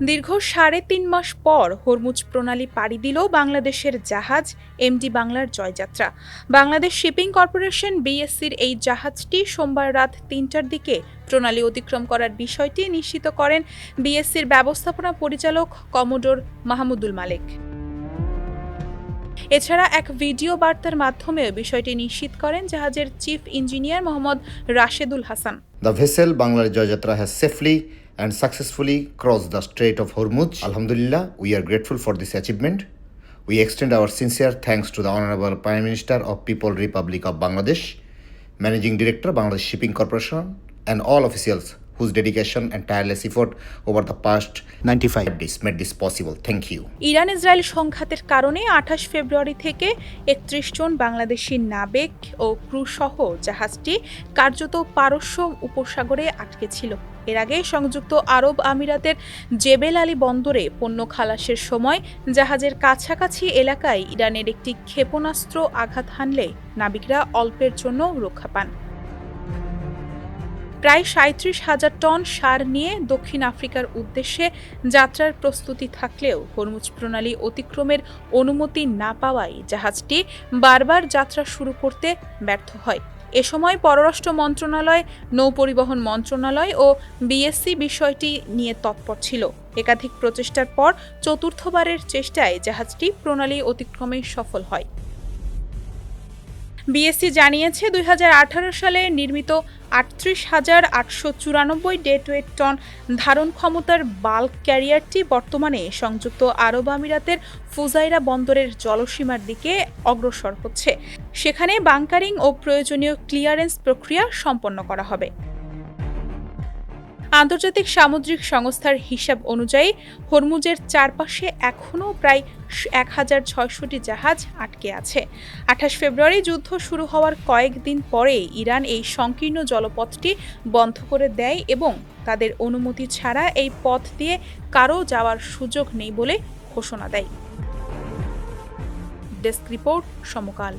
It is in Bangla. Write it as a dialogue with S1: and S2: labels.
S1: দীর্ঘ ৩.৫ মাস পর হরমুজ প্রণালী পাড়ি দিল বাংলাদেশের জাহাজ এমডি বাংলার জয়যাত্রা। বাংলাদেশ শিপিং কর্পোরেশন বিএসসির এই জাহাজটি সোমবার রাত ৩টার দিকে প্রণালী অতিক্রম করার বিষয়টি নিশ্চিত করেন বিএসসির ব্যবস্থাপনা পরিচালক কমোডোর মাহমুদুল মালেক। এছাড়া এক ভিডিও বার্তার মাধ্যমে বিষয়টি নিশ্চিত করেন জাহাজের chief engineer Mohammad Rashedul Hasan.
S2: The vessel Bangladesh Joyatra has safely and successfully crossed the Strait of Hormuz. Alhamdulillah, we are grateful for this achievement. We extend our sincere thanks to the Honorable Prime Minister of People Republic of Bangladesh, Managing Director Bangladesh Shipping Corporation, and all officials whose dedication and tireless effort over the past 95 days made this possible. Thank you.
S1: Iran Israel সংঘাতের কারণে ২৮ ফেব্রুয়ারি থেকে ৩১ জন বাংলাদেশি নাবিক ও ক্রু সহ জাহাজটি কার্যত পারস্য উপসাগরে আটকে ছিল। এর আগে সংযুক্ত আরব আমিরাতের জেবেল আলী বন্দরে পণ্য খালাসের সময় জাহাজের কাছাকাছি এলাকায় ইরানের একটি ক্ষেপণাস্ত্র আঘাত হানলে নাবিকরা অল্পের জন্য রক্ষা পান। প্রায় ৩৭,০০০ টন সার নিয়ে দক্ষিণ আফ্রিকার উদ্দেশ্যে যাত্রার প্রস্তুতি থাকলেও হরমুজ প্রণালী অতিক্রমের অনুমতি না পাওয়ায় জাহাজটি বারবার যাত্রা শুরু করতে ব্যর্থ হয়। এ সময় পররাষ্ট্র মন্ত্রণালয়, নৌপরিবহন মন্ত্রণালয় ও বিএসসি বিষয়টি নিয়ে তৎপর ছিল। একাধিক প্রচেষ্টার পর চতুর্থবারের চেষ্টায় জাহাজটি প্রণালী অতিক্রমে সফল হয়। বিএসসি জানিয়েছে ২০১৮ সালে নির্মিত ৩৮,৮৯৪ ডেডওয়েট টন ধারণ ক্ষমতার বাল্ক ক্যারিয়ারটি বর্তমানে সংযুক্ত আরব আমিরাতের ফুজাইরা বন্দরের জলসীমার দিকে অগ্রসর হচ্ছে। সেখানে বাংকারিং ও প্রয়োজনীয় ক্লিয়ারেন্স প্রক্রিয়া সম্পন্ন করা হবে। আন্তর্জাতিক সামুদ্রিক সংস্থার হিসাব অনুযায়ী হরমুজের চারপাশে এখনও প্রায় ১,৬০০টি জাহাজ আটকে আছে। ২৮ ফেব্রুয়ারি যুদ্ধ শুরু হওয়ার কয়েকদিন পরে ইরান এই সংকীর্ণ জলপথটি বন্ধ করে দেয় এবং তাদের অনুমতি ছাড়া এই পথ দিয়ে কারও যাওয়ার সুযোগ নেই বলে ঘোষণা দেয়। ডেস্ক রিপোর্ট, সমকাল।